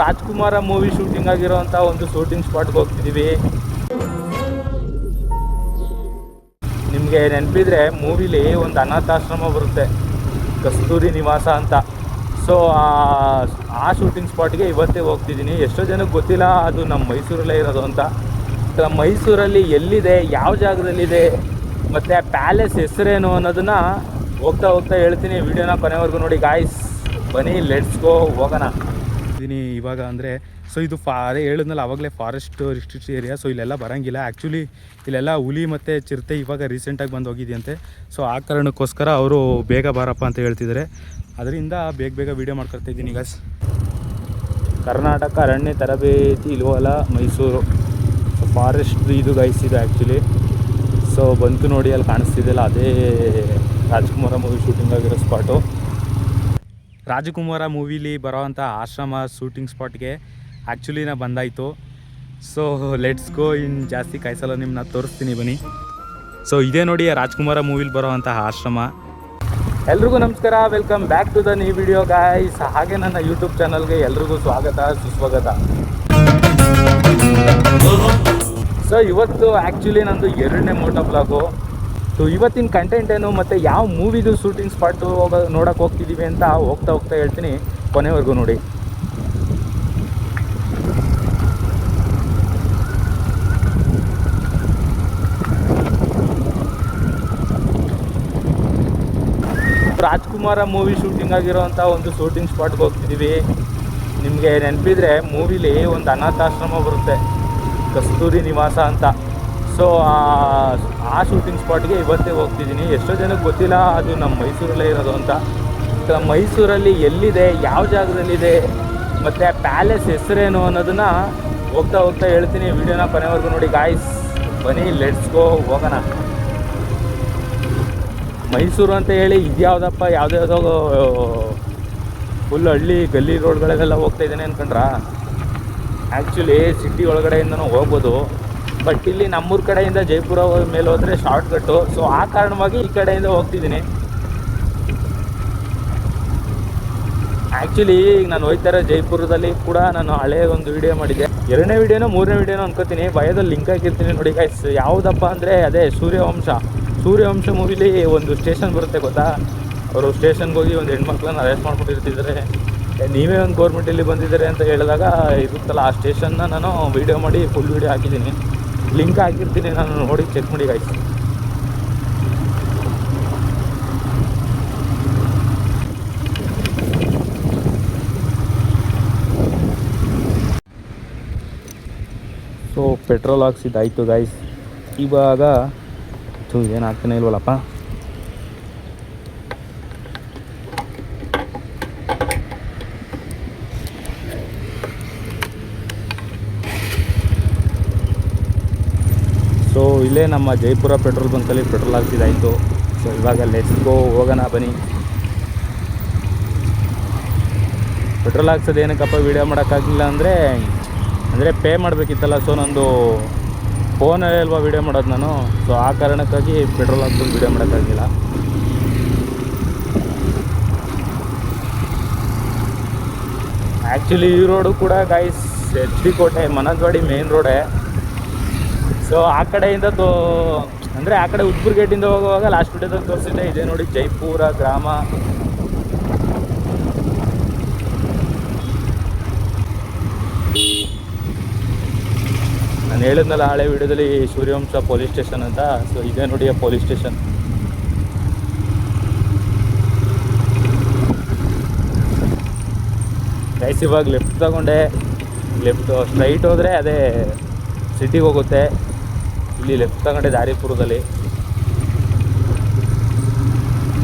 Rajkumar movie shooting ಆಗಿರೋಂಥ ಒಂದು shooting ಸ್ಪಾಟ್ಗೆ ಹೋಗ್ತಿದ್ದೀವಿ. ನಿಮಗೆ ನೆನಪಿದ್ರೆ ಮೂವಿಲಿ ಒಂದು ಅನಾಥಾಶ್ರಮ ಬರುತ್ತೆ, ಕಸ್ತೂರಿ ನಿವಾಸ ಅಂತ. ಸೊ ಆ ಶೂಟಿಂಗ್ ಸ್ಪಾಟ್ಗೆ ಇವತ್ತೇ ಹೋಗ್ತಿದ್ದೀನಿ. ಎಷ್ಟೋ ಜನಕ್ಕೆ ಗೊತ್ತಿಲ್ಲ ಅದು ನಮ್ಮ ಮೈಸೂರಲ್ಲೇ ಇರೋದು ಅಂತ. ಮೈಸೂರಲ್ಲಿ ಎಲ್ಲಿದೆ, ಯಾವ ಜಾಗದಲ್ಲಿದೆ, ಮತ್ತು ಪ್ಯಾಲೇಸ್ ಹೆಸರೇನು ಅನ್ನೋದನ್ನು ಹೋಗ್ತಾ ಹೇಳ್ತೀನಿ. ವಿಡಿಯೋನ ಕೊನೆವರೆಗೂ ನೋಡಿ ಗಾಯ್ಸ್. ಬನ್ನಿ, ಲೆಟ್ಸ್ ಗೋ, ಹೋಗೋಣ. ಇವಾಗ ಅಂದರೆ ಸೊ ಇದು ಹೇಳಿದ್ನಲ್ಲ ಆವಾಗಲೇ ಫಾರೆಸ್ಟ್ ರಿಸ್ಟ್ರಿಕ್ಟ್ ಏರಿಯಾ. ಸೊ ಇಲ್ಲೆಲ್ಲ ಬರೋಂಗಿಲ್ಲ. ಆ್ಯಕ್ಚುಲಿ ಇಲ್ಲೆಲ್ಲ ಹುಲಿ ಮತ್ತು ಚಿರತೆ ಇವಾಗ ರೀಸೆಂಟಾಗಿ ಬಂದು ಹೋಗಿದೆಯಂತೆ. ಸೊ ಆ ಕಾರಣಕ್ಕೋಸ್ಕರ ಅವರು ಬೇಗ ಬಾರಪ್ಪ ಅಂತ ಹೇಳ್ತಿದ್ದಾರೆ. ಅದರಿಂದ ಬೇಗ ವೀಡಿಯೋ ಮಾಡ್ಕೊಳ್ತಾಯಿದ್ದೀನಿ ಗಾಯ್ಸ್. ಕರ್ನಾಟಕ ಅರಣ್ಯ ತರಬೇತಿ ಇಲ್ವಲ್ಲ ಮೈಸೂರು ಫಾರೆಸ್ಟ್ ಇದು ಗಾಯ್ಸ್ ಇದು ಆ್ಯಕ್ಚುಲಿ. ಸೊ ಬಂತು ನೋಡಿ, ಅಲ್ಲಿ ಕಾಣಿಸ್ತಿದೆಯಲ್ಲ ಅದೇ ರಾಜ್ಕುಮಾರ ಮೂವಿ ಶೂಟಿಂಗ್ ಆಗಿರೋ ಸ್ಪಾಟು. ರಾಜಕುಮಾರ ಮೂವಿಲಿ ಬರೋವಂಥ ಆಶ್ರಮ ಶೂಟಿಂಗ್ ಸ್ಪಾಟ್ಗೆ ಆ್ಯಕ್ಚುಲಿ ನಾ ಬಂದಾಯಿತು. So let's go. ಇನ್ನು ಜಾಸ್ತಿ ಕಾಯಿಸಲ್ಲ, ನಿಮ್ಮನ್ನ ತೋರಿಸ್ತೀನಿ ಬನ್ನಿ. ಸೊ ಇದೇ ನೋಡಿ ರಾಜ್ಕುಮಾರ ಮೂವಿಲಿ ಬರೋವಂಥ ಆಶ್ರಮ. ಎಲ್ರಿಗೂ ನಮಸ್ಕಾರ, welcome back to the new video guys. ಹಾಗೆ ನನ್ನ ಯೂಟ್ಯೂಬ್ ಚಾನಲ್ಗೆ ಎಲ್ರಿಗೂ ಸ್ವಾಗತ ಸುಸ್ವಾಗತ. ಸೊ ಇವತ್ತು ಆ್ಯಕ್ಚುಲಿ ನಂದು 2ನೇ ಮೋಟೋ ಬ್ಲಾಗು. ಸೊ ಇವತ್ತಿನ ಕಂಟೆಂಟ್ ಏನು ಮತ್ತು ಯಾವ ಮೂವಿದು ಶೂಟಿಂಗ್ ಸ್ಪಾಟು ನೋಡೋಕೆ ಹೋಗ್ತಿದ್ದೀವಿ ಅಂತ ಹೋಗ್ತಾ ಹೇಳ್ತೀನಿ. ಕೊನೆವರೆಗೂ ನೋಡಿ. ರಾಜ್ಕುಮಾರ ಮೂವಿ ಶೂಟಿಂಗ್ ಆಗಿರೋಂಥ ಒಂದು ಶೂಟಿಂಗ್ ಸ್ಪಾಟ್ಗೆ ಹೋಗ್ತಿದ್ದೀವಿ. ನಿಮಗೆ ನೆನಪಿದ್ರೆ ಮೂವಿಲಿ ಒಂದು ಅನಾಥಾಶ್ರಮ ಬರುತ್ತೆ, ಕಸ್ತೂರಿ ನಿವಾಸ ಅಂತ. ಸೊ ಆ ಶೂಟಿಂಗ್ ಸ್ಪಾಟ್ಗೆ ಇವತ್ತೇ ಹೋಗ್ತಿದ್ದೀನಿ. ಎಷ್ಟೋ ಜನಕ್ಕೆ ಗೊತ್ತಿಲ್ಲ ಅದು ನಮ್ಮ ಮೈಸೂರಲ್ಲೇ ಇರೋದು ಅಂತ. ಮೈಸೂರಲ್ಲಿ ಎಲ್ಲಿದೆ, ಯಾವ ಜಾಗದಲ್ಲಿದೆ, ಮತ್ತು ಪ್ಯಾಲೇಸ್ ಹೆಸರೇನು ಅನ್ನೋದನ್ನು ಹೋಗ್ತಾ ಹೇಳ್ತೀನಿ. ವಿಡಿಯೋನ ಕೊನೆವರೆಗೂ ನೋಡಿ ಗಾಯ್ಸ್. ಬನ್ನಿ, ಲೆಟ್ಸ್ ಗೋ, ಹೋಗೋಣ. ಮೈಸೂರು ಅಂತ ಹೇಳಿ ಇದ್ಯಾವುದಪ್ಪ ಯಾವುದ್ಯಾವುದೋ ಫುಲ್ ಹಳ್ಳಿ ಗಲ್ಲಿ ರೋಡ್ಗಳಲ್ಲೆಲ್ಲ ಹೋಗ್ತಾಯಿದ್ದೇನೆ ಅಂದ್ಕೊಂಡ್ರಾ? ಆ್ಯಕ್ಚುಲಿ ಸಿಟಿ ಒಳಗಡೆಯಿಂದನೂ ಹೋಗ್ಬೋದು, ಬಟ್ ಇಲ್ಲಿ ನಮ್ಮೂರ ಕಡೆಯಿಂದ ಜೈಪುರ ಮೇಲೆ ಹೋದರೆ ಶಾರ್ಟ್ಕಟ್ಟು. ಸೊ ಆ ಕಾರಣವಾಗಿ ಈ ಕಡೆಯಿಂದ ಹೋಗ್ತಿದ್ದೀನಿ. ಆ್ಯಕ್ಚುಲಿ ಈಗ ನಾನು ಹೋಗ್ತಾರೆ ಜೈಪುರದಲ್ಲಿ ಕೂಡ ನಾನು ಹಳೆಯ ಒಂದು ವಿಡಿಯೋ ಮಾಡಿದ್ದೆ. 2ನೇ ವಿಡಿಯೋನೋ 3ನೇ ವಿಡಿಯೋನೋ ಅನ್ಕೋತೀನಿ. ಬಯೋದಲ್ಲಿ ಲಿಂಕ್ ಹಾಕಿರ್ತೀನಿ ನೋಡಿ ಗೈಸ್. ಯಾವುದಪ್ಪ ಅಂದರೆ ಅದೇ ಸೂರ್ಯವಂಶ ಮೂವಿಲಿ ಒಂದು ಸ್ಟೇಷನ್ ಬರುತ್ತೆ ಗೊತ್ತಾ? ಅವರು ಸ್ಟೇಷನ್ಗೆ ಹೋಗಿ ಒಂದು ಹೆಣ್ಮಕ್ಳನ್ನ ಅರೆಸ್ಟ್ ಮಾಡ್ಕೊಂಡಿರ್ತಿದ್ದಾರೆ. ನೀವೇ ಒಂದು ಗೌರ್ಮೆಂಟಲ್ಲಿ ಬಂದಿದ್ದಾರೆ ಅಂತ ಹೇಳಿದಾಗ ಇರುತ್ತಲ್ಲ ಆ ಸ್ಟೇಷನ್ನ ನಾನು ವೀಡಿಯೋ ಮಾಡಿ ಫುಲ್ ವೀಡಿಯೋ ಹಾಕಿದ್ದೀನಿ. ಲಿಂಕ್ ಹಾಕಿರ್ತೀನಿ, ನಾನು ನೋಡಿ ಚೆಕ್ ಮಾಡಿ ಗಾಯ್ಸ್. ಸೊ ಪೆಟ್ರೋಲ್ ಹಾಕ್ಸಿದ್ದಾಯಿತು ಗಾಯ್ಸ್. ಇವಾಗ ಏನು ಆಗ್ತಾನೆ ಇಲ್ವಲ್ಲಪ್ಪ. ಸೊ ಇಲ್ಲೇ ನಮ್ಮ ಜೈಪುರ ಪೆಟ್ರೋಲ್ ಬಂಕಲ್ಲಿ ಪೆಟ್ರೋಲ್ ಹಾಕ್ಸಿದ್ದಾಯಿತು. ಸೊ ಇವಾಗ ಲೆಟ್ಸ್ ಗೋ, ಹೋಗೋಣ ಬನ್ನಿ. ಪೆಟ್ರೋಲ್ ಹಾಕ್ಸೋದು ಏನಕ್ಕಪ್ಪ ವೀಡಿಯೋ ಮಾಡೋಕ್ಕಾಗಲಿಲ್ಲ ಅಂದರೆ ಪೇ ಮಾಡಬೇಕಿತ್ತಲ್ಲ. ಸೊ ನಂದು ಫೋನಲ್ಲಿ ಅಲ್ವಾ ವೀಡಿಯೋ ಮಾಡೋದು ನಾನು. ಸೊ ಆ ಕಾರಣಕ್ಕಾಗಿ ಪೆಟ್ರೋಲ್ ಹಾಕ್ಕೊಂಡು ವೀಡಿಯೋ ಮಾಡೋಕ್ಕಾಗಿಲ್ಲ. ಆ್ಯಕ್ಚುಲಿ ಈ ರೋಡು ಕೂಡ ಗಾಯ್ಸ್ HD ಕೋಟೆ ಮನಂದವಾಡಿ ಮೇನ್ ರೋಡೇ. ಸೊ ಆ ಕಡೆಯಿಂದ ಅಂದರೆ ಆ ಕಡೆ ಉದ್ಬೂರು ಗೇಟಿಂದ ಹೋಗುವಾಗ ಲಾಸ್ಟ್ ವಿಡಿಯೋದಲ್ಲಿ ತೋರಿಸಿದ್ದೆ. ಇದೇ ನೋಡಿ ಜೈಪುರ ಗ್ರಾಮ. ನಾನು ಹೇಳಿದ್ನಲ್ಲ ಹಳೆ ವಿಡಿಯೋದಲ್ಲಿ ಸೂರ್ಯವಂಶ ಪೊಲೀಸ್ ಸ್ಟೇಷನ್ ಅಂತ. ಸೊ ಇದೇ ನೋಡಿ ಆ ಪೊಲೀಸ್ ಸ್ಟೇಷನ್. ಗೈಸ್ ಇವಾಗ ಲೆಫ್ಟ್ ತಗೊಂಡೆ, ಲೆಫ್ಟ್ ಸ್ಟ್ರೈಟ್ ಹೋದರೆ ಅದೇ ಸಿಟಿಗೆ ಹೋಗುತ್ತೆ. ಇಲ್ಲಿ ಲೆಫ್ಟ್ ತಗೊಂಡೆ ದಾರಿಪುರದಲ್ಲಿ.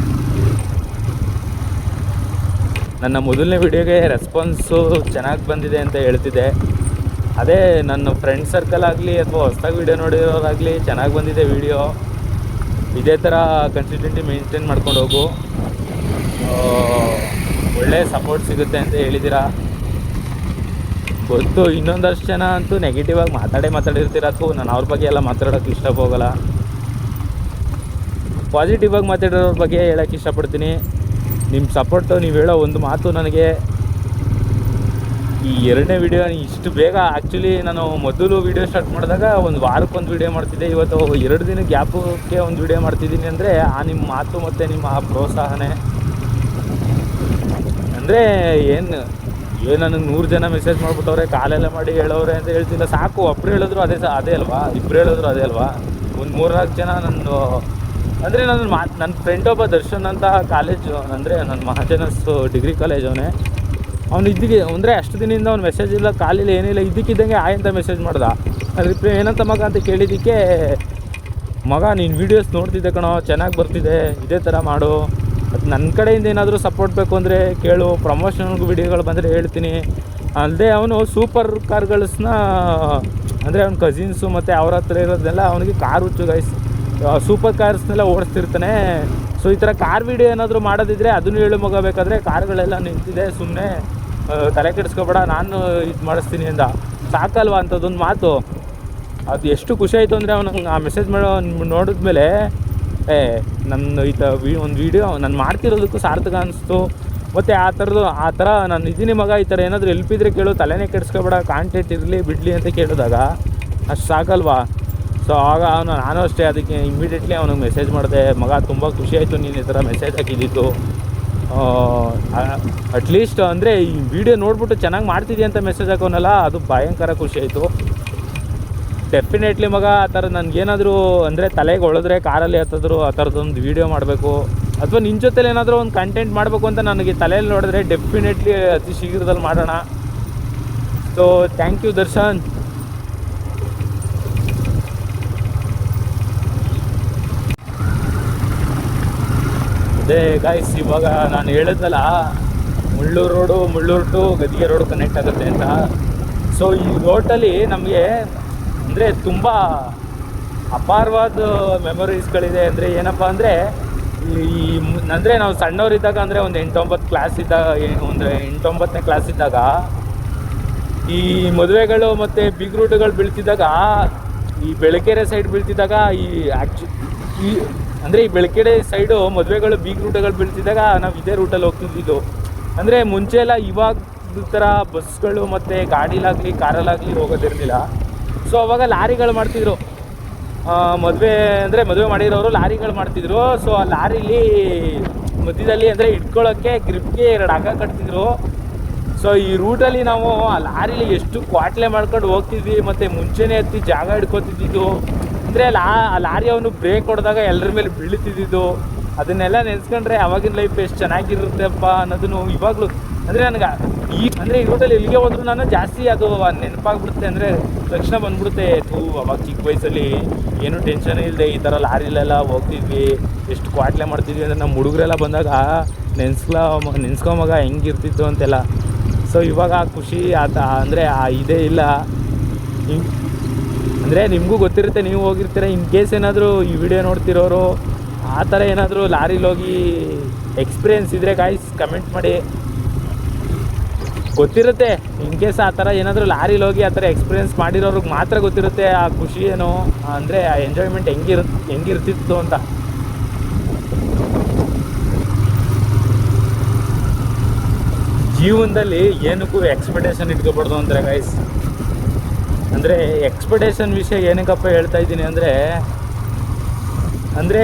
ನನ್ನ ಮೊದಲನೇ ವಿಡಿಯೋಗೆ ರೆಸ್ಪಾನ್ಸು ಚೆನ್ನಾಗಿ ಬಂದಿದೆ ಅಂತ ಹೇಳ್ತಿದ್ದೆ. ಅದೇ ನನ್ನ ಫ್ರೆಂಡ್ ಸರ್ಕಲ್ ಆಗಲಿ ಅಥವಾ ಹೊಸದಾಗಿ ವೀಡಿಯೋ ನೋಡಿರೋರಾಗಲಿ ಚೆನ್ನಾಗಿ ಬಂದಿದೆ ವಿಡಿಯೋ. ಇದೇ ಥರ ಕನ್ಸಿಸ್ಟೆಂಟಿ ಮೇಂಟೈನ್ ಮಾಡ್ಕೊಂಡು ಹೋಗು, ಒಳ್ಳೆ ಸಪೋರ್ಟ್ ಸಿಗುತ್ತೆ ಅಂತ ಹೇಳಿದ್ದೀರಾ. ಗೊತ್ತು ಇನ್ನೊಂದಷ್ಟು ಜನ ಅಂತೂ ನೆಗೆಟಿವ್ ಆಗಿ ಮಾತಾಡಿರ್ತೀರತ್ತು. ನಾನು ಅವ್ರ ಬಗ್ಗೆ ಎಲ್ಲ ಮಾತಾಡೋಕ್ಕೆ ಇಷ್ಟಪೋಗಲ್ಲ. ಪಾಸಿಟಿವ್ ಆಗಿ ಮಾತಾಡೋರ ಬಗ್ಗೆ ಹೇಳೋಕ್ಕೆ ಇಷ್ಟಪಡ್ತೀನಿ. ನಿಮ್ಮ ಸಪೋರ್ಟು, ನೀವು ಹೇಳೋ ಒಂದು ಮಾತು ನನಗೆ ಈ ಎರಡನೇ ವಿಡಿಯೋ ಇಷ್ಟು ಬೇಗ ಆ್ಯಕ್ಚುಲಿ ನಾನು ಮೊದಲು ವಿಡಿಯೋ ಸ್ಟಾರ್ಟ್ ಮಾಡಿದಾಗ ಒಂದು ವಾರಕ್ಕೊಂದು ವಿಡಿಯೋ ಮಾಡ್ತಿದ್ದೆ. ಇವತ್ತು 2 ದಿನ ಗ್ಯಾಪಕ್ಕೆ ಒಂದು ವಿಡಿಯೋ ಮಾಡ್ತಿದ್ದೀನಿ ಅಂದರೆ ಆ ನಿಮ್ಮ ಮಾತು ಮತ್ತು ನಿಮ್ಮ ಆ ಪ್ರೋತ್ಸಾಹನೇ. ಅಂದರೆ ಏನು ನನಗೆ 100 ಜನ ಮೆಸೇಜ್ ಮಾಡಿಬಿಟ್ಟವ್ರೆ, ಕಾಲೆಲ್ಲ ಮಾಡಿ ಹೇಳೋರೆ ಅಂತ ಹೇಳ್ತಿಲ್ಲ. ಸಾಕು, ಒಬ್ಬರು ಹೇಳಿದ್ರು ಅದೇ ಅಲ್ವಾ, ಇಬ್ಬರು ಹೇಳಿದ್ರು ಅದೇ ಅಲ್ವಾ. ಒಂದು 3-4 ಜನ ಅಂದರೆ ನನ್ನ ಫ್ರೆಂಡ್ ಒಬ್ಬ ದರ್ಶನ್ ಅಂತ ಕಾಲೇಜು, ಅಂದರೆ ನನ್ನ ಮಹಾಜನಸ್ ಡಿಗ್ರಿ ಕಾಲೇಜ್ ಅವನೇ. ಅವ್ನು ಅಂದರೆ ಅಷ್ಟು ದಿನದಿಂದ ಅವ್ನು ಮೆಸೇಜ್ ಇಲ್ಲ, ಕಾಲಿಲ್ಲ, ಏನಿಲ್ಲ, ಇದ್ದಕ್ಕಿದ್ದಂಗೆ ಅಂತ ಮೆಸೇಜ್ ಮಾಡ್ದ. ರಿಪ್ಲೈ ಏನಂತ ಮಗ ಅಂತ ಕೇಳಿದ್ದಕ್ಕೆ, ಮಗ ನೀನು ವೀಡಿಯೋಸ್ ನೋಡ್ತಿದ್ದೆ ಕಣೋ, ಚೆನ್ನಾಗಿ ಬರ್ತಿದೆ, ಇದೇ ಥರ ಮಾಡು, ಅದು ನನ್ನ ಕಡೆಯಿಂದ ಏನಾದರೂ ಸಪೋರ್ಟ್ ಬೇಕು ಅಂದರೆ ಕೇಳು, ಪ್ರಮೋಷನ್ಗೂ ವಿಡಿಯೋಗಳು ಬಂದರೆ ಹೇಳ್ತೀನಿ. ಅಲ್ಲದೆ ಅವನು ಸೂಪರ್ ಕಾರ್ಗಳನ್ನ, ಅಂದರೆ ಅವ್ನ ಕಸಿನ್ಸು ಮತ್ತು ಅವ್ರ ಹತ್ರ ಇರೋದನ್ನೆಲ್ಲ ಅವನಿಗೆ ಕಾರ್ ಹುಚ್ಚು ಗೈಸ್, ಸೂಪರ್ ಕಾರ್ಸ್ನೆಲ್ಲ ಓಡಿಸ್ತಿರ್ತಾನೆ. ಸೊ ಈ ಥರ ಕಾರ್ ವಿಡಿಯೋ ಏನಾದರೂ ಮಾಡೋದಿದ್ರೆ ಅದನ್ನು ಹೇಳು ಮಗ, ಬೇಕಾದರೆ ಕಾರ್ಗಳೆಲ್ಲ ನಿಂತಿದೆ, ಸುಮ್ಮನೆ ತಲೆ ಕೆಡಿಸ್ಕೊಬೇಡ, ನಾನು ಇದು ಮಾಡಿಸ್ತೀನಿ ಅಂದ. ಸಾಕಲ್ವಾ ಅಂಥದ್ದೊಂದು ಮಾತು. ಅದು ಎಷ್ಟು ಖುಷಿ ಆಯಿತು ಅಂದರೆ ಅವನಿಗೆ ಆ ಮೆಸೇಜ್ ನೋಡಿದ್ಮೇಲೆ ನನ್ನ ಒಂದು ವೀಡಿಯೋ ನಾನು ಮಾಡ್ತಿರೋದಕ್ಕೂ ಸಾರ್ಥಕ ಅನಿಸ್ತು. ಮತ್ತು ಆ ಥರ ನಾನು ಇದ್ದೀನಿ ಮಗ, ಈ ಥರ ಏನಾದರೂ ಹೆಲ್ಪ್ ಇದ್ದರೆ ಕೇಳು, ತಲೆನೇ ಕೆಡಿಸ್ಕೊಬೇಡ, ಕಾಂಟೆಂಟ್ ಇರಲಿ ಬಿಡಲಿ ಅಂತ ಕೇಳಿದಾಗ ಅಷ್ಟು ಸಾಕಲ್ವಾ. ಸೊ ಆಗ ನಾನು ಅಷ್ಟೇ ಅದಕ್ಕೆ ಇಮ್ಮಿಡಿಯೇಟ್ಲಿ ಅವನಿಗೆ ಮೆಸೇಜ್ ಮಾಡಿದೆ, ಮಗ ತುಂಬ ಖುಷಿ ಆಯಿತು ನೀನು ಈ ಥರ ಮೆಸೇಜ್ ಹಾಕಿದ್ದಿತ್ತು. ಅಟ್ಲೀಸ್ಟ್ ಅಂದರೆ ಈ ವಿಡಿಯೋ ನೋಡ್ಬಿಟ್ಟು ಚೆನ್ನಾಗಿ ಮಾಡ್ತಿದ್ದೀಯ ಅಂತ ಮೆಸೇಜ್ ಹಾಕೋನಲ್ಲ, ಅದು ಭಯಂಕರ ಖುಷಿ ಆಯಿತು. ಡೆಫಿನೆಟ್ಲಿ ಮಗ, ಆ ಥರ ನನಗೇನಾದರೂ ಅಂದರೆ ತಲೆಗೆ ಹೊಳೆದ್ರೆ ಕಾರಲ್ಲಿ ಹತ್ತಿದ್ರು ಆ ಥರದ್ದೊಂದು ವೀಡಿಯೋ ಮಾಡಬೇಕು, ಅಥವಾ ನಿನ್ನ ಜೊತೆಲಿ ಏನಾದರೂ ಒಂದು ಕಂಟೆಂಟ್ ಮಾಡಬೇಕು ಅಂತ ನನಗೆ ತಲೆಯಲ್ಲಿ ನೋಡಿದ್ರೆ ಡೆಫಿನೆಟ್ಲಿ ಅತಿ ಶೀಘ್ರದಲ್ಲಿ ಮಾಡೋಣ. So thank you Darshan. ಅದೇ ಗಾಯ್ಸ್, ಇವಾಗ ನಾನು ಹೇಳಿದ್ನಲ್ಲ ಮುಳ್ಳೂರು ಟು ಗದಿಗೆ ರೋಡ್ ಕನೆಕ್ಟ್ ಆಗುತ್ತೆ ಅಂತ. ಸೊ ಈ ರೋಡಲ್ಲಿ ನಮಗೆ ಅಂದರೆ ತುಂಬ ಅಪಾರವಾದ ಮೆಮೊರೀಸ್ಗಳಿದೆ. ಅಂದರೆ ಏನಪ್ಪ ಅಂದರೆ ಅಂದರೆ ನಾವು ಸಣ್ಣವರಿದ್ದಾಗ, ಅಂದರೆ ಒಂದು 8-9 ಕ್ಲಾಸ್ ಇದ್ದಾಗ, ಅಂದರೆ 8-9ನೇ ಕ್ಲಾಸ್ ಇದ್ದಾಗ ಈ ಮದುವೆಗಳು ಮತ್ತು ಬಿಗ್ ರೂಟ್ಗಳು ಬೀಳ್ತಿದ್ದಾಗ, ಈ ಬೆಳಕೆರೆ ಸೈಡ್ ಬೀಳ್ತಿದ್ದಾಗ, ಅಂದರೆ ಈ ಬೆಳಕೆರೆ ಸೈಡು ಮದುವೆಗಳು ಬೀಗ್ ರೂಟ್ಗಳು ಬೀಳ್ತಿದ್ದಾಗ ನಾವು ಇದೇ ರೂಟಲ್ಲಿ ಹೋಗ್ತಿದ್ದಿದ್ದು. ಅಂದರೆ ಮುಂಚೆ ಎಲ್ಲ ಇವಾಗ ಥರ ಬಸ್ಗಳು ಮತ್ತು ಗಾಡಿಲಾಗಲಿ ಕಾರಲ್ಲಾಗಲಿ ಹೋಗೋದಿರಲಿಲ್ಲ. ಸೊ ಅವಾಗ ಲಾರಿಗಳು ಮಾಡ್ತಿದ್ರು, ಮದುವೆ ಮಾಡಿರೋರು ಲಾರಿಗಳು ಮಾಡ್ತಿದ್ರು. ಸೊ ಆ ಲಾರಿಲಿ ಮಧ್ಯದಲ್ಲಿ ಅಂದರೆ ಇಟ್ಕೊಳ್ಳೋಕ್ಕೆ ಗ್ರಿಪ್ಗೆ 2 ಹಗ್ಗ ಕಟ್ತಿದ್ರು. ಸೊ ಈ ರೂಟಲ್ಲಿ ನಾವು ಆ ಲಾರಿಲಿ ಎಷ್ಟು ಕ್ವಾಟ್ಲೆ ಮಾಡ್ಕೊಂಡು ಹೋಗ್ತಿದ್ವಿ, ಮತ್ತು ಮುಂಚೆನೇ ಹತ್ತಿ ಜಾಗ ಹಿಡ್ಕೊತಿದ್ದಿದ್ದು. ಅಂದರೆ ಆ ಲಾರಿ ಅವನು ಬ್ರೇಕ್ ಹೊಡೆದಾಗ ಎಲ್ಲರ ಮೇಲೆ ಬೀಳ್ತಿದ್ದಿದ್ದು, ಅದನ್ನೆಲ್ಲ ನೆನೆಸ್ಕೊಂಡ್ರೆ ಅವಾಗಿನ ಲೈಫ್ ಎಷ್ಟು ಚೆನ್ನಾಗಿರುತ್ತೆಪ್ಪ ಅನ್ನೋದನ್ನು ಇವಾಗಲೂ. ಅಂದರೆ ನನಗೆ ಈ ರೂಟಲ್ಲಿ ಎಲ್ಲಿಗೆ ಹೋದ್ರು ನಾನು ಜಾಸ್ತಿ ಅದು ನೆನಪಾಗ್ಬಿಡುತ್ತೆ. ಅಂದರೆ ತಕ್ಷಣ ಬಂದ್ಬಿಡುತ್ತೆ, ಅವಾಗ ಚಿಕ್ಕ ವಯಸ್ಸಲ್ಲಿ ಏನೂ ಟೆನ್ಷನ್ ಇಲ್ಲದೆ ಈ ಥರ ಲಾರಿಲೆಲ್ಲ ಹೋಗ್ತಿದ್ವಿ, ಎಷ್ಟು ಕ್ವಾಟ್ಲೆ ಮಾಡ್ತಿದ್ವಿ ಅಂದರೆ ನಮ್ಮ ಹುಡುಗರೆಲ್ಲ ಬಂದಾಗ ನೆನೆಸ್ಕೊ ಮಗ ಹೆಂಗಿರ್ತಿತ್ತು ಅಂತೆಲ್ಲ. ಸೊ ಇವಾಗ ಆ ಖುಷಿ ಅಂದರೆ ಇದೇ ಇಲ್ಲ. ಅಂದರೆ ನಿಮಗೂ ಗೊತ್ತಿರುತ್ತೆ, ನೀವು ಹೋಗಿರ್ತೀರ. ಇನ್ ಕೇಸ್ ಏನಾದರೂ ಈ ವಿಡಿಯೋ ನೋಡ್ತಿರೋರು ಆ ಥರ ಏನಾದರೂ ಲಾರಿಲಿ ಹೋಗಿ ಎಕ್ಸ್ಪೀರಿಯೆನ್ಸ್ ಇದ್ದರೆ ಗಾಯ್ಸ್ ಕಮೆಂಟ್ ಮಾಡಿ. ಗೊತ್ತಿರುತ್ತೆ, ಇನ್ ಕೇಸ್ ಆ ಥರ ಏನಾದರೂ ಲಾರಿಲಿ ಹೋಗಿ ಆ ಥರ ಎಕ್ಸ್ಪೀರಿಯೆನ್ಸ್ ಮಾಡಿರೋರಿಗೆ ಮಾತ್ರ ಗೊತ್ತಿರುತ್ತೆ ಆ ಖುಷಿ ಏನು, ಅಂದರೆ ಆ ಎಂಜಾಯ್ಮೆಂಟ್ ಹೆಂಗಿರ್ತಿತ್ತು ಅಂತ. ಜೀವನದಲ್ಲಿ ಏನಕ್ಕೂ ಎಕ್ಸ್ಪೆಕ್ಟೇಷನ್ ಇಟ್ಕೊಬಾರ್ದು ಅಂದರೆ ಗೈಸ್. ಅಂದರೆ ಎಕ್ಸ್ಪೆಕ್ಟೇಷನ್ ವಿಷಯ ಏನಕ್ಕಪ್ಪ ಹೇಳ್ತಾ ಇದ್ದೀನಿ ಅಂದರೆ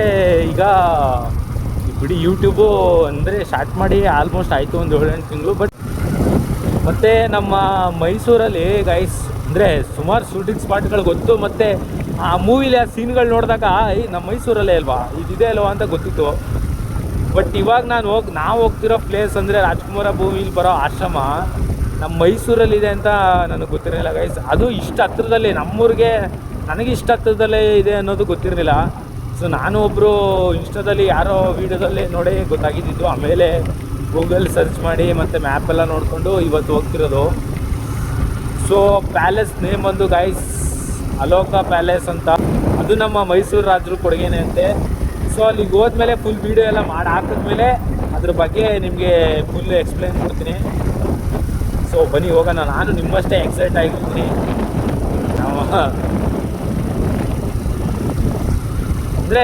ಈಗ ಬಿಡಿ ಯೂಟ್ಯೂಬು ಅಂದರೆ ಸ್ಟಾರ್ಟ್ ಮಾಡಿ ಆಲ್ಮೋಸ್ಟ್ ಆಯಿತು ಒಂದು 7-8 ತಿಂಗಳು. ಮತ್ತು ನಮ್ಮ ಮೈಸೂರಲ್ಲಿ ಗೈಸ್ ಅಂದರೆ ಸುಮಾರು ಶೂಟಿಂಗ್ ಸ್ಪಾಟ್ಗಳು ಗೊತ್ತು. ಮತ್ತು ಆ ಮೂವಿಲಿ ಆ ಸೀನ್ಗಳು ನೋಡಿದಾಗ ನಮ್ಮ ಮೈಸೂರಲ್ಲೇ ಅಲ್ವಾ ಇದಿದೆ ಅಲ್ವಾ ಅಂತ ಗೊತ್ತಿತ್ತು. ಬಟ್ ಇವಾಗ ನಾವು ಹೋಗ್ತಿರೋ ಪ್ಲೇಸ್ ಅಂದರೆ ರಾಜ್ಕುಮಾರ ಭೂಮಿಲಿ ಬರೋ ಆಶ್ರಮ ನಮ್ಮ ಮೈಸೂರಲ್ಲಿದೆ ಅಂತ ನನಗೆ ಗೊತ್ತಿರಲಿಲ್ಲ ಗೈಸ್. ಅದು ಇಷ್ಟು ಹತ್ರದಲ್ಲಿ ನಮ್ಮೂರಿಗೆ ನನಗೆ ಇಷ್ಟು ಹತ್ರದಲ್ಲೇ ಇದೆ ಅನ್ನೋದು ಗೊತ್ತಿರಲಿಲ್ಲ. ಸೊ ನಾನು ಒಬ್ಬರು ಇನ್ಸ್ಟಾದಲ್ಲಿ ಯಾರೋ ವೀಡಿಯೋದಲ್ಲಿ ನೋಡಿ ಗೊತ್ತಾಗಿದ್ದು. ಆಮೇಲೆ ಗೂಗಲ್ ಸರ್ಚ್ ಮಾಡಿ ಮತ್ತು ಮ್ಯಾಪೆಲ್ಲ ನೋಡಿಕೊಂಡು ಇವತ್ತು ಹೋಗ್ತಿರೋದು. ಸೊ ಪ್ಯಾಲೇಸ್ ನೇಮ್ ಬಂದು ಗೈಸ್ ಅಲೋಕ ಪ್ಯಾಲೇಸ್ ಅಂತ. ಅದು ನಮ್ಮ ಮೈಸೂರು ರಾಜರು ಕೊಡುಗೆನೇ ಅಂತೆ. ಸೊ ಅಲ್ಲಿಗೆ ಹೋದ್ಮೇಲೆ ಫುಲ್ ವೀಡಿಯೋ ಎಲ್ಲ ಮಾಡಿ ಹಾಕಿದ್ಮೇಲೆ ಅದ್ರ ಬಗ್ಗೆ ನಿಮಗೆ ಫುಲ್ ಎಕ್ಸ್ಪ್ಲೇನ್ ಮಾಡ್ತೀನಿ. ಸೊ ಬನ್ನಿ ಹೋಗೋಣ. ನಾನು ನಿಮ್ಮಷ್ಟೇ ಎಕ್ಸೈಟ್ ಆಗಿರ್ತೀನಿ. ಅಂದರೆ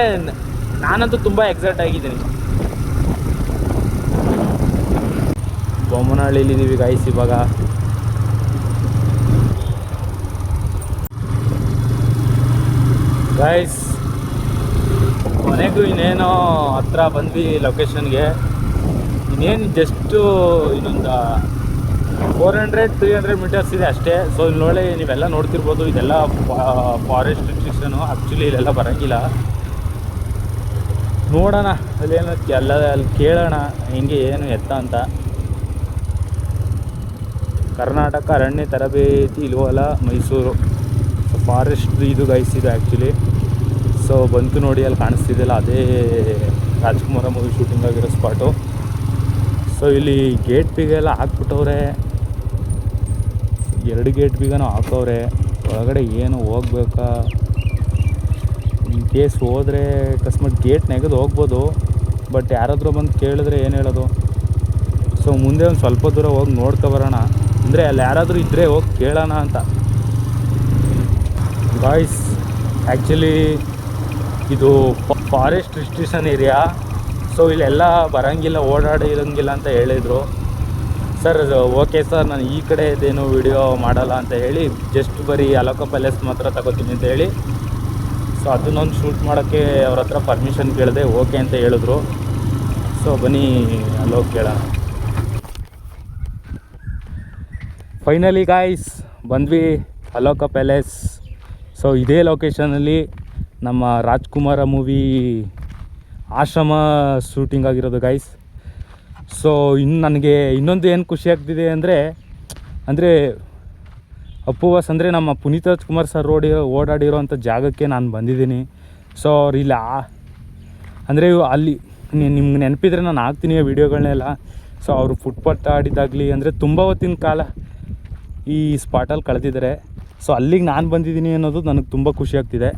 ನಾನಂತೂ ತುಂಬ ಎಕ್ಸೈಟ್ ಆಗಿದ್ದೀನಿ. ಬೊಮ್ಮನಹಳ್ಳಿಲಿದ್ದೀವಿ ಗಾಯ್ಸ್ ಇವಾಗ. ಗೈಸ್ ಕೊನೆಗೂ ಇನ್ನೇನೋ ಹತ್ರ ಬಂದ್ವಿ ಲೊಕೇಶನ್ಗೆ. ಇನ್ನೇನು ಜಸ್ಟು ಇನ್ನೊಂದು 400-300 ಮೀಟರ್ಸ್ ಇದೆ ಅಷ್ಟೇ. ಸೊ ಇಲ್ಲಿ ನೋಡಿ ನೀವೆಲ್ಲ ನೋಡ್ತಿರ್ಬೋದು, ಇದೆಲ್ಲ ಫಾರೆಸ್ಟ್ ರಿಸ್ಟ್ರಿಕ್ಷನು. ಆ್ಯಕ್ಚುಲಿ ಇಲ್ಲೆಲ್ಲ ಬರೋಂಗಿಲ್ಲ. ನೋಡೋಣ ಅಲ್ಲೇನು ಎಲ್ಲ ಅಲ್ಲಿ ಕೇಳೋಣ ಹೆಂಗೆ ಏನು ಎತ್ತ ಅಂತ. ಕರ್ನಾಟಕ ಅರಣ್ಯ ತರಬೇತಿ ಇಲ್ವಲ್ಲ ಮೈಸೂರು. ಸೊ ಫಾರೆಸ್ಟ್ ಇದು ಗೈಸ್ ಇದು ಆ್ಯಕ್ಚುಲಿ. ಸೊ ಬಂತು ನೋಡಿ, ಅಲ್ಲಿ ಕಾಣಿಸ್ತಿದೆಯಲ್ಲ ಅದೇ ರಾಜ್ಕುಮಾರ ಮೂವಿ ಶೂಟಿಂಗ್ ಆಗಿರೋ ಸ್ಪಾಟು. ಸೊ ಇಲ್ಲಿ ಗೇಟ್ ಬಿಗೆಲ್ಲ ಹಾಕ್ಬಿಟ್ಟವ್ರೆ, 2 ಗೇಟ್ ಬಿಗನೂ ಹಾಕವ್ರೆ. ಒಳಗಡೆ ಏನು ಹೋಗ್ಬೇಕಾ, ಇನ್ ಕೇಸ್ ಹೋದರೆ ಅಕಸ್ಮಾತ್ ಗೇಟ್ ನೆಗೆದು ಹೋಗ್ಬೋದು. ಬಟ್ ಯಾರಾದರೂ ಬಂದು ಕೇಳಿದ್ರೆ ಏನು ಹೇಳೋದು. ಸೊ ಮುಂದೆ ಒಂದು ಸ್ವಲ್ಪ ದೂರ ಹೋಗಿ ನೋಡ್ಕೊಬರೋಣ, ಅಂದರೆ ಅಲ್ಲಿ ಯಾರಾದರೂ ಇದ್ದರೆ ಹೋಗಿ ಕೇಳೋಣ ಅಂತ. ಗಾಯ್ಸ್ ಆ್ಯಕ್ಚುಲಿ ಇದು ಫಾರೆಸ್ಟ್ ರಿಸ್ಟ್ರಿಕ್ಷನ್ ಏರಿಯಾ. ಸೊ ಇಲ್ಲೆಲ್ಲ ಬರೋಂಗಿಲ್ಲ, ಓಡಾಡಿರೋಂಗಿಲ್ಲ ಅಂತ ಹೇಳಿದರು. ಸರ್ ಓಕೆ ಸರ್, ನಾನು ಈ ಕಡೆ ಇದೇನು ವಿಡಿಯೋ ಮಾಡಲ್ಲ ಅಂತ ಹೇಳಿ ಜಸ್ಟ್ ಬರೀ ಅಲೋಕ ಪ್ಯಾಲೇಸ್ ಮಾತ್ರ ತಗೋತೀನಿ ಅಂತ ಹೇಳಿ. ಸೊ ಅದನ್ನೊಂದು ಶೂಟ್ ಮಾಡೋಕ್ಕೆ ಅವ್ರ ಹತ್ರ ಪರ್ಮಿಷನ್ ಕೇಳಿದೆ, ಓಕೆ ಅಂತ ಹೇಳಿದ್ರು. ಸೊ ಬನ್ನಿ ಅಲ್ಲೋಗಿ ಕೇಳೋಣ. ಫೈನಲಿ ಗಾಯ್ಸ್ ಬಂದ್ವಿ ಅಲೋಕ ಪ್ಯಾಲೇಸ್. ಸೊ ಇದೇ ಲೊಕೇಶನಲ್ಲಿ ನಮ್ಮ ರಾಜ್ಕುಮಾರ ಮೂವಿ ಆಶ್ರಮ ಶೂಟಿಂಗ್ ಆಗಿರೋದು ಗೈಸ್. ಸೊ ಇನ್ನು ನನಗೆ ಇನ್ನೊಂದು ಏನು ಖುಷಿ ಆಗ್ತಿದೆ ಅಂದರೆ ಅಪ್ಪುವಾಸ್ ಅಂದರೆ ನಮ್ಮ ಪುನೀತ್ ರಾಜ್ಕುಮಾರ್ ಸರ್ ಓಡಾಡಿರೋಂಥ ಜಾಗಕ್ಕೆ ನಾನು ಬಂದಿದ್ದೀನಿ. ಸೊ ಅವ್ರು ಇಲ್ಲ ಅಂದರೆ ಅಲ್ಲಿ ನಿಮ್ಗೆ ನೆನಪಿದ್ರೆ ನಾನು ಹಾಕ್ತೀನಿ ವೀಡಿಯೋಗಳನ್ನೆಲ್ಲ. ಸೊ ಅವರು ಫುಟ್ಪಾತ್ ಆಡಿದಾಗಲಿ ಅಂದರೆ ತುಂಬ ಹೊತ್ತಿನ ಕಾಲ ಈ ಸ್ಪಾಟಲ್ಲಿ ಕಳೆದಿದ್ದಾರೆ. ಸೊ ಅಲ್ಲಿಗೆ ನಾನು ಬಂದಿದ್ದೀನಿ ಅನ್ನೋದು ನನಗೆ ತುಂಬ ಖುಷಿ ಆಗ್ತಿದೆ.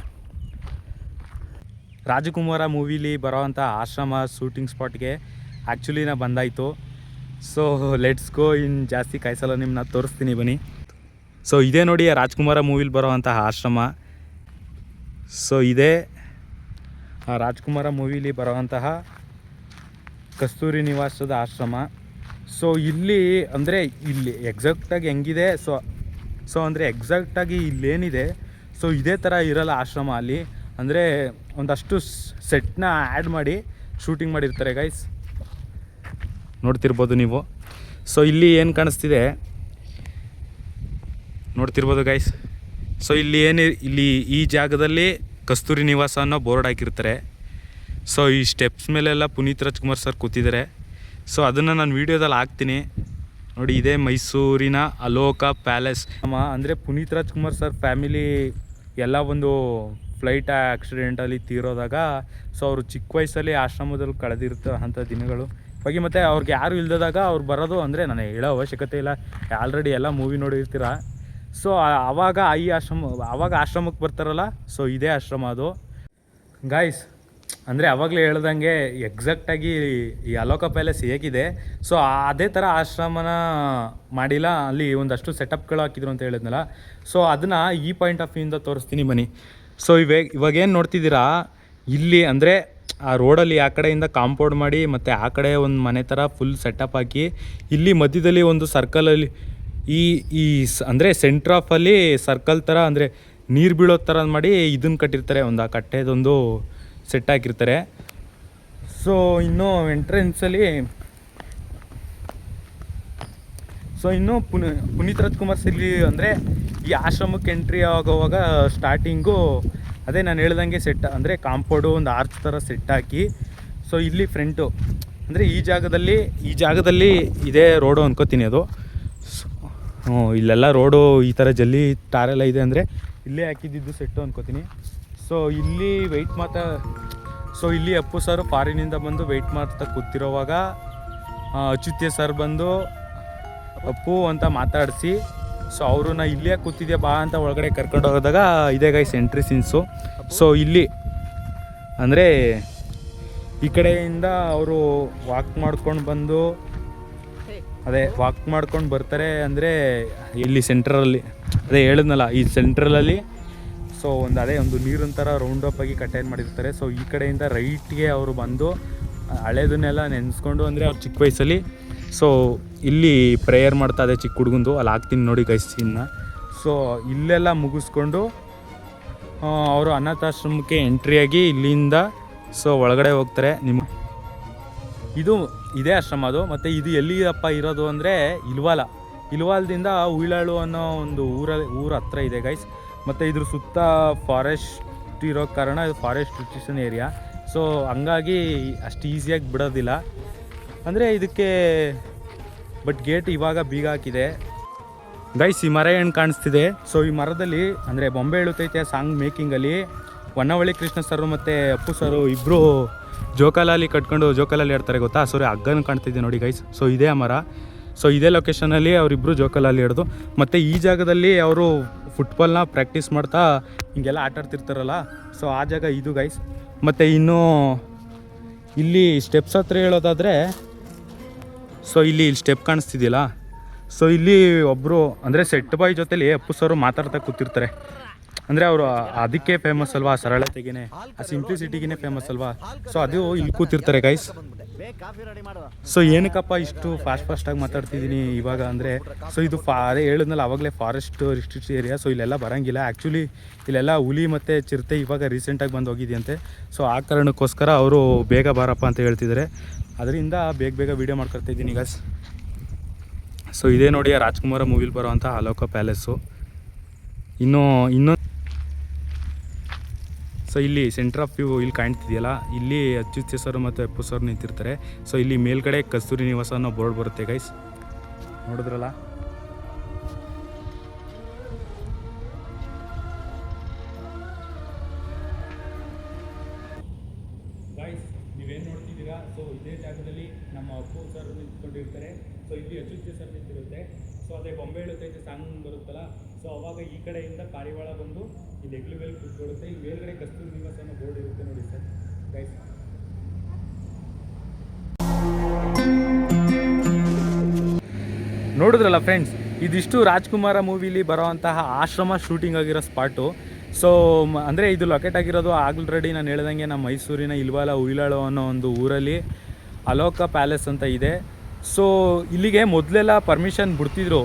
ರಾಜಕುಮಾರ ಮೂವಿಲಿ ಬರೋವಂಥ ಆಶ್ರಮ ಶೂಟಿಂಗ್ ಸ್ಪಾಟ್ಗೆ ಆ್ಯಕ್ಚುಲಿ ನಾ ಬಂದಾಯಿತು. So let's go. ಇನ್ನು ಜಾಸ್ತಿ ಕಾಯಿಸಲ್ಲ, ನಿಮ್ಮನ್ನ ತೋರಿಸ್ತೀನಿ ಬನ್ನಿ. ಸೊ ಇದೇ ನೋಡಿ ರಾಜ್ಕುಮಾರ ಮೂವಿಲಿ ಬರೋವಂತಹ ಆಶ್ರಮ. ಸೊ ಇದೇ ರಾಜ್ಕುಮಾರ ಮೂವಿಲಿ ಬರೋವಂತಹ ಕಸ್ತೂರಿ ನಿವಾಸದ ಆಶ್ರಮ. ಸೊ ಇಲ್ಲಿ ಅಂದರೆ ಇಲ್ಲಿ ಎಕ್ಸಾಕ್ಟಾಗಿ ಹೆಂಗಿದೆ, ಸೊ ಅಂದರೆ ಎಕ್ಸಾಕ್ಟಾಗಿ ಇಲ್ಲೇನಿದೆ ಸೊ ಇದೇ ಥರ ಇರಲ್ಲ ಆಶ್ರಮ ಅಲ್ಲಿ. ಅಂದರೆ ಒಂದಷ್ಟು ಸೆಟ್ನ ಆ್ಯಡ್ ಮಾಡಿ ಶೂಟಿಂಗ್ ಮಾಡಿರ್ತಾರೆ ಗೈಸ್, ನೋಡ್ತಿರ್ಬೋದು ನೀವು. ಸೊ ಇಲ್ಲಿ ಏನು ಕಾಣಿಸ್ತಿದೆ ನೋಡ್ತಿರ್ಬೋದು ಗೈಸ್. ಸೊ ಇಲ್ಲಿ ಈ ಜಾಗದಲ್ಲಿ ಕಸ್ತೂರಿ ನಿವಾಸ ಅನ್ನೋ ಬೋರ್ಡ್ ಹಾಕಿರ್ತಾರೆ. ಸೊ ಈ ಸ್ಟೆಪ್ಸ್ ಮೇಲೆಲ್ಲ ಪುನೀತ್ ರಾಜ್ಕುಮಾರ್ ಸರ್ ಕೂತಿದ್ದಾರೆ. ಸೊ ಅದನ್ನು ನಾನು ವೀಡಿಯೋದಲ್ಲಿ ಹಾಕ್ತೀನಿ ನೋಡಿ. ಇದೇ ಮೈಸೂರಿನ ಅಲೋಕ ಪ್ಯಾಲೇಸ್. ಅಂದರೆ ಪುನೀತ್ ರಾಜ್ಕುಮಾರ್ ಸರ್ ಫ್ಯಾಮಿಲಿ ಎಲ್ಲ ಒಂದು ಫ್ಲೈಟ್ ಆಕ್ಸಿಡೆಂಟಲ್ಲಿ ತೀರೋದಾಗ ಸೊ ಅವರು ಚಿಕ್ಕ ವಯಸ್ಸಲ್ಲಿ ಆಶ್ರಮದಲ್ಲಿ ಕಳೆದಿರ್ತಂಥ ದಿನಗಳು ಬಗ್ಗೆ, ಮತ್ತು ಅವ್ರಿಗೆ ಯಾರು ಇಲ್ದಾಗ ಅವ್ರು ಬರೋದು ಅಂದರೆ ನಾನು ಹೇಳೋ ಅವಶ್ಯಕತೆ ಇಲ್ಲ, ಆಲ್ರೆಡಿ ಎಲ್ಲ ಮೂವಿ ನೋಡಿರ್ತೀರ. ಸೊ ಆವಾಗ ಆವಾಗ ಆಶ್ರಮಕ್ಕೆ ಬರ್ತಾರಲ್ಲ, ಸೊ ಇದೇ ಆಶ್ರಮ ಅದು ಗಾಯ್ಸ್. ಅಂದರೆ ಆವಾಗಲೇ ಹೇಳ್ದಂಗೆ ಎಕ್ಸಾಕ್ಟಾಗಿ ಈ ಅಲೋಕ ಪ್ಯಾಲೇಸ್ ಹೇಗಿದೆ ಸೊ ಅದೇ ಥರ ಆಶ್ರಮನ ಮಾಡಿಲ್ಲ, ಅಲ್ಲಿ ಒಂದಷ್ಟು ಸೆಟಪ್ಗಳು ಹಾಕಿದ್ರು ಅಂತ ಹೇಳಿದ್ನಲ್ಲ. ಸೊ ಅದನ್ನು ಈ ಪಾಯಿಂಟ್ ಆಫ್ ವ್ಯೂಯಿಂದ ತೋರಿಸ್ತೀನಿ ಬನ್ನಿ. ಸೊ ಇವಾಗೇನು ನೋಡ್ತಿದ್ದೀರಾ, ಇಲ್ಲಿ ಅಂದರೆ ಆ ರೋಡಲ್ಲಿ ಆ ಕಡೆಯಿಂದ ಕಾಂಪೌಂಡ್ ಮಾಡಿ ಮತ್ತು ಆ ಕಡೆ ಒಂದು ಮನೆ ಥರ ಫುಲ್ ಸೆಟಪ್ ಹಾಕಿ, ಇಲ್ಲಿ ಮಧ್ಯದಲ್ಲಿ ಒಂದು ಸರ್ಕಲಲ್ಲಿ ಈ ಅಂದರೆ ಸೆಂಟ್ರ್ ಆಫಲ್ಲಿ ಸರ್ಕಲ್ ಥರ ಅಂದರೆ ನೀರು ಬೀಳೋ ಥರ ಮಾಡಿ ಇದನ್ನು ಕಟ್ಟಿರ್ತಾರೆ, ಒಂದು ಆ ಕಟ್ಟೆದೊಂದು ಸೆಟ್ ಹಾಕಿರ್ತಾರೆ. ಸೊ ಇನ್ನೂ ಎಂಟ್ರೆನ್ಸಲ್ಲಿ ಪುನೀತ್ ರಾಜ್ಕುಮಾರ್ ಸಿಲ್ಲಿ ಅಂದರೆ ಈ ಆಶ್ರಮಕ್ಕೆ ಎಂಟ್ರಿ ಆಗೋವಾಗ ಸ್ಟಾರ್ಟಿಂಗು ಅದೇ ನಾನು ಹೇಳ್ದಂಗೆ ಸೆಟ್ ಅಂದರೆ ಕಾಂಪೌಂಡು ಒಂದು ಆರ್ಚ್ ಥರ ಸೆಟ್ ಹಾಕಿ. ಸೊ ಇಲ್ಲಿ ಫ್ರಂಟು ಅಂದರೆ ಈ ಜಾಗದಲ್ಲಿ ಇದೇ ರೋಡು ಅನ್ಕೋತೀನಿ ಅದು. ಇಲ್ಲೆಲ್ಲ ರೋಡು ಈ ಥರ ಜಲ್ಲಿ ಟಾರೆಲ್ಲ ಇದೆ ಅಂದರೆ ಇಲ್ಲೇ ಹಾಕಿದ್ದು ಸೆಟ್ಟು ಅನ್ಕೋತೀನಿ. ಸೊ ಇಲ್ಲಿ ಇಲ್ಲಿ ಅಪ್ಪು ಸರ್ ಫಾರಿನಿಂದ ಬಂದು ವೆಯ್ಟ್ ಮಾಡ್ತಾ ಕೂತಿರೋವಾಗ ಅಚ್ಯುತ್ಯ ಸರ್ ಬಂದು ಅಪ್ಪು ಅಂತ ಮಾತಾಡಿಸಿ ಸೊ ಅವ್ರನ್ನ ಇಲ್ಲೇ ಕೂತಿದ್ಯಾ ಬಾ ಅಂತ ಒಳಗಡೆ ಕರ್ಕೊಂಡು ಹೋದಾಗ ಇದೇ ಗೈಸ್ ಎಂಟ್ರಿ ಸೀನ್ಸು. ಸೊ ಇಲ್ಲಿ ಅಂದರೆ ಈ ಕಡೆಯಿಂದ ಅವರು ವಾಕ್ ಮಾಡ್ಕೊಂಡು ಬರ್ತಾರೆ. ಅಂದರೆ ಇಲ್ಲಿ ಸೆಂಟ್ರಲ್ಲಿ ಅದೇ ಹೇಳಿದ್ನಲ್ಲ ಈ ಸೆಂಟ್ರಲಲ್ಲಿ ಸೊ ಒಂದು ನೀರಿನ ಥರ ರೌಂಡ್ ಅಪ್ ಆಗಿ ಕಟ್ಟೆಯನ್ನು ಮಾಡಿರ್ತಾರೆ. ಸೊ ಈ ಕಡೆಯಿಂದ ರೈಟ್ಗೆ ಅವರು ಬಂದು ಹಳೇದನ್ನೆಲ್ಲ ನೆನೆಸ್ಕೊಂಡು ಅಂದರೆ ಅವ್ರು ಚಿಕ್ಕ ವಯಸ್ಸಲ್ಲಿ ಸೊ ಇಲ್ಲಿ ಪ್ರೇಯರ್ ಮಾಡ್ತಾ ಇದೆ ಚಿಕ್ಕ ಹುಡುಗಂದು, ಅಲ್ಲಿ ಹಾಕ್ತೀನಿ ನೋಡಿ ಗೈಸ್ ಸೀನ್ನ. ಸೊ ಇಲ್ಲೆಲ್ಲ ಮುಗಿಸ್ಕೊಂಡು ಅವರು ಅನಾಥಾಶ್ರಮಕ್ಕೆ ಎಂಟ್ರಿಯಾಗಿ ಇಲ್ಲಿಂದ ಸೊ ಒಳಗಡೆ ಹೋಗ್ತಾರೆ. ಇದು ಇದೇ ಆಶ್ರಮ ಅದು. ಮತ್ತು ಇದು ಎಲ್ಲಿಯಪ್ಪ ಇರೋದು ಅಂದರೆ ಇಲ್ವಾಲದಿಂದ ಉಯಿಲಾಳು ಅನ್ನೋ ಒಂದು ಊರ ಹತ್ರ ಇದೆ ಗೈಸ್. ಮತ್ತು ಇದ್ರ ಸುತ್ತ ಫಾರೆಸ್ಟ್ ಇರೋ ಕಾರಣ ಇದು ಫಾರೆಸ್ಟ್ ರಿಸ್ಟ್ರಿಕ್ಷನ್ ಏರಿಯಾ. ಸೊ ಹಂಗಾಗಿ ಅಷ್ಟು ಈಸಿಯಾಗಿ ಬಿಡೋದಿಲ್ಲ ಅಂದರೆ ಇದಕ್ಕೆ. ಬಟ್ ಗೇಟ್ ಇವಾಗ ಬೀಗ ಹಾಕಿದೆ ಗೈಸ್. ಈ ಮರ ಏನು ಕಾಣಿಸ್ತಿದೆ, ಸೊ ಈ ಮರದಲ್ಲಿ ಅಂದರೆ ಬೊಂಬೆ ಹೇಳುತ್ತೈತೆ ಸಾಂಗ್ ಮೇಕಿಂಗಲ್ಲಿ ಹೊನ್ನವಳ್ಳಿ ಕೃಷ್ಣ ಸರ್ ಮತ್ತು ಅಪ್ಪು ಸರು ಇಬ್ಬರು ಜೋಕಾಲಲ್ಲಿ ಕಟ್ಕೊಂಡು ಜೋಕಾಲಲ್ಲಿ ಆಡ್ತಾರೆ ಗೊತ್ತಾ. ಸರಿ ಹಗ್ಗನ ಕಾಣ್ತಿದ್ದೆ ನೋಡಿ ಗೈಸ್. ಸೊ ಇದೇ ಮರ. ಸೊ ಇದೇ ಲೊಕೇಶನಲ್ಲಿ ಅವರಿಬ್ಬರು ಜೋಕಾಲಲ್ಲಿ ಹಿಡ್ದು. ಮತ್ತು ಈ ಜಾಗದಲ್ಲಿ ಅವರು ಫುಟ್ಬಾಲ್ನ ಪ್ರಾಕ್ಟೀಸ್ ಮಾಡ್ತಾ ಹಿಂಗೆಲ್ಲ ಆಟ ಆಡ್ತಿರ್ತಾರಲ್ಲ. ಸೊ ಆ ಜಾಗ ಇದು ಗೈಸ್. ಮತ್ತು ಇನ್ನು ಇಲ್ಲಿ ಸ್ಟೆಪ್ಸ್ ಹತ್ರ ಹೇಳೋದಾದರೆ, ಸೊ ಇಲ್ಲಿ ಸ್ಟೆಪ್ ಕಾಣಿಸ್ತಿದೆಯಲ್ಲ. ಸೊ ಇಲ್ಲಿ ಒಬ್ಬರು ಅಂದರೆ ಸೆಟ್ ಬಾಯ್ ಜೊತೆಲಿ ಅಪ್ಪು ಸರು ಮಾತಾಡ್ತಾ ಕೂತಿರ್ತಾರೆ. ಅಂದರೆ ಅವರು ಅದಕ್ಕೆ ಫೇಮಸ್ ಅಲ್ವಾ, ಸರಳತೆಗೇ ಆ ಸಿಂಪ್ಲಿಸಿಟಿಗೇ ಫೇಮಸ್ ಅಲ್ವಾ. ಸೊ ಅದು ಇಲ್ಲಿ ಕೂತಿರ್ತಾರೆ ಗೈಸ್. ಸೊ ಏನಕ್ಕಪ್ಪ ಇಷ್ಟು ಫಾಸ್ಟಾಗಿ ಮಾತಾಡ್ತಿದ್ದೀನಿ ಇವಾಗ ಅಂದರೆ, ಸೊ ಇದು ಅದೇ ಹೇಳಿದ್ನಲ್ಲ ಆವಾಗಲೇ ಫಾರೆಸ್ಟ್ ರಿಸ್ಟ್ರಿಕ್ಟ್ ಏರಿಯಾ. ಸೊ ಇಲ್ಲೆಲ್ಲ ಬರೋಂಗಿಲ್ಲ ಆ್ಯಕ್ಚುಲಿ. ಇಲ್ಲೆಲ್ಲ ಹುಲಿ ಮತ್ತು ಚಿರತೆ ಇವಾಗ ರೀಸೆಂಟಾಗಿ ಬಂದು ಹೋಗಿದೆಯಂತೆ. ಸೊ ಆ ಕಾರಣಕ್ಕೋಸ್ಕರ ಅವರು ಬೇಗ ಬಾರಪ್ಪ ಅಂತ ಹೇಳ್ತಿದ್ದಾರೆ. ಅದರಿಂದ ಬೇಗ ವೀಡಿಯೋ ಮಾಡ್ಕೊಳ್ತಾಯಿದ್ದೀನಿ ಗೈಸ್. ಸೊ ಇದೇ ನೋಡಿ ಆ ರಾಜ್ಕುಮಾರ ಮೂವಿಲಿ ಬರೋವಂಥ ಅಲೋಕ ಪ್ಯಾಲೇಸು. ಇನ್ನೊಂದು ಸೊ ಇಲ್ಲಿ ಸೆಂಟ್ರ್ ಆಫ್ ವ್ಯೂ ಇಲ್ಲಿ ಕಾಣ್ತಿದೆಯಲ್ಲ, ಇಲ್ಲಿ ಅಚ್ಯುತ್ ಸರ್ ಮತ್ತು ಅಪ್ಪು ಸರ್ ನಿಂತಿರ್ತಾರೆ. ಸೊ ಇಲ್ಲಿ ಮೇಲ್ಗಡೆ ಕಸ್ತೂರಿ ನಿವಾಸ ಅನ್ನೋ ಬೋರ್ಡ್ ಬರುತ್ತೆ ಗೈಸ್, ನೋಡಿದ್ರಲ್ಲ. ಗೈಸ್ ನೀವೇನು ನೋಡ್ತಿದ್ದೀರಾ, ಸೊ ಇದೇ ಜಾಗದಲ್ಲಿ ನಮ್ಮ ಅಪ್ಪು ಸರ್ ನಿಂತ್ಕೊಂಡಿರ್ತಾರೆ. ಸೊ ಇಲ್ಲಿ ಅಚ್ಯುತ್ ಸರ್ ನಿಂತಿರುತ್ತೆ. ಸೊ ಅದೇ ಬೊಂಬೆ ಹೇಳುತ್ತೈತೆ ಸಾಂಗ್ ಬರುತ್ತಲ್ಲ. ಸೊ ಅವಾಗ ಈ ಕಡೆಯಿಂದ ಪಾರಿವಾಳ ಬಂದು ಇಲ್ಲಿ ಹೆಗ್ಲು ಮೇಲೆ ಕೂತ್ಕೊಳ್ಳುತ್ತೆ. ಇಲ್ಲಿ ಮೇಲ್ಗಡೆ ಕಸ್ತೂರಿ ನಿವಾಸ ಅನ್ನೋ ಬೋರ್ಡ್ ಇರುತ್ತೆ ನೋಡಿ ಸರ್ ಗೈಸ್. ನೋಡಿದ್ರಲ್ಲ ಫ್ರೆಂಡ್ಸ್, ಇದಿಷ್ಟು ರಾಜ್ಕುಮಾರ ಮೂವಿಲಿ ಬರೋವಂತಹ ಆಶ್ರಮ ಶೂಟಿಂಗ್ ಆಗಿರೋ ಸ್ಪಾಟು. ಸೊ ಅಂದರೆ ಇದು ಲೊಕೇಟ್ ಆಗಿರೋದು ಆಲ್ರೆಡಿ ನಾನು ಹೇಳ್ದಂಗೆ ನಮ್ಮ ಮೈಸೂರಿನ ಉಯಿಲಾಳು ಅನ್ನೋ ಒಂದು ಊರಲ್ಲಿ ಅಲೋಕ ಪ್ಯಾಲೇಸ್ ಅಂತ ಇದೆ. ಸೊ ಇಲ್ಲಿಗೆ ಮೊದಲೆಲ್ಲ ಪರ್ಮಿಷನ್ ಬಿಡ್ತಿದ್ರು.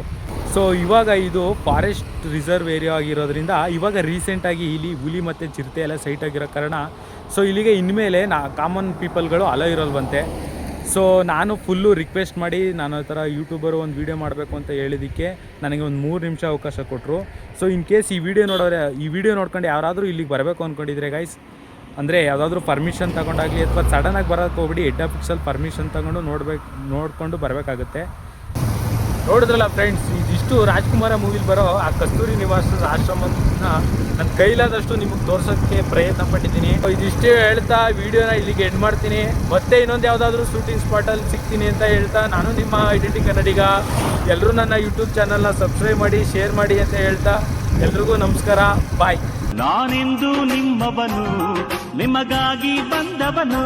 ಸೊ ಇವಾಗ ಇದು ಫಾರೆಸ್ಟ್ ರಿಸರ್ವ್ ಏರಿಯಾ ಆಗಿರೋದ್ರಿಂದ ಇವಾಗ ರೀಸೆಂಟಾಗಿ ಇಲ್ಲಿ ಹುಲಿ ಮತ್ತು ಚಿರತೆ ಎಲ್ಲ ಸೈಟ್ ಆಗಿರೋ ಕಾರಣ ಸೊ ಇಲ್ಲಿಗೆ ಇನ್ಮೇಲೆ ಕಾಮನ್ ಪೀಪಲ್ಗಳು ಅಲೋ ಇರೋಲ್ವಂತೆ. ಸೊ ನಾನು ಫುಲ್ಲು ರಿಕ್ವೆಸ್ಟ್ ಮಾಡಿ ನಾನು ಆ ಥರ ಯೂಟ್ಯೂಬರು ಒಂದು ವೀಡಿಯೋ ಮಾಡಬೇಕು ಅಂತ ಹೇಳಿದ್ದಕ್ಕೆ ನನಗೆ ಒಂದು 3 ನಿಮಿಷ ಅವಕಾಶ ಕೊಟ್ಟರು. ಸೊ ಇನ್ ಕೇಸ್ ಈ ವಿಡಿಯೋ ನೋಡ್ಕೊಂಡು ಯಾರಾದರೂ ಇಲ್ಲಿಗೆ ಬರಬೇಕು ಅಂದ್ಕೊಂಡಿದ್ರೆ ಗೈಸ್, ಅಂದರೆ ಯಾವುದಾದ್ರೂ ಪರ್ಮಿಷನ್ ತೊಗೊಂಡಾಗಲಿ ಅಥವಾ ಸಡನ್ನಾಗಿ ಬರೋಕ್ಕೆ ಹೋಗ್ಬಿಡಿ, ಹೆಡ್ ಆಫೀಸಲ್ಲಿ ಪರ್ಮಿಷನ್ ತೊಗೊಂಡು ನೋಡಿಕೊಂಡು ಬರಬೇಕಾಗುತ್ತೆ. ನೋಡಿದ್ರಲ್ಲ ಫ್ರೆಂಡ್ಸ್, ಇದಿಷ್ಟು ರಾಜ್ಕುಮಾರ ಮೂವಿಲಿ ಬರೋ ಆ ಕಸ್ತೂರಿ ನಿವಾಸದ ಆಶ್ರಮನ ನನ್ನ ಕೈಲಾದಷ್ಟು ನಿಮಗೆ ತೋರ್ಸೋಕ್ಕೆ ಪ್ರಯತ್ನ ಪಟ್ಟಿದ್ದೀನಿ. ಇದಿಷ್ಟೇ ಹೇಳ್ತಾ ವಿಡಿಯೋನ ಇಲ್ಲಿಗೆ ಎಂಡ್ ಮಾಡ್ತೀನಿ. ಮತ್ತೆ ಇನ್ನೊಂದು ಯಾವುದಾದ್ರೂ ಶೂಟಿಂಗ್ ಸ್ಪಾಟಲ್ಲಿ ಸಿಗ್ತೀನಿ ಅಂತ ಹೇಳ್ತಾ, ನಾನು ನಿಮ್ಮ ಐಡೆಂಟಿ ಕನ್ನಡಿಗ. ಎಲ್ಲರೂ ನನ್ನ ಯೂಟ್ಯೂಬ್ ಚಾನಲ್ನ ಸಬ್ಸ್ಕ್ರೈಬ್ ಮಾಡಿ, ಶೇರ್ ಮಾಡಿ ಅಂತ ಹೇಳ್ತಾ ಎಲ್ರಿಗೂ ನಮಸ್ಕಾರ, ಬಾಯ್. ನಾನೆಂದು ನಿಮ್ಮವನು, ನಿಮಗಾಗಿ ಬಂದವನು.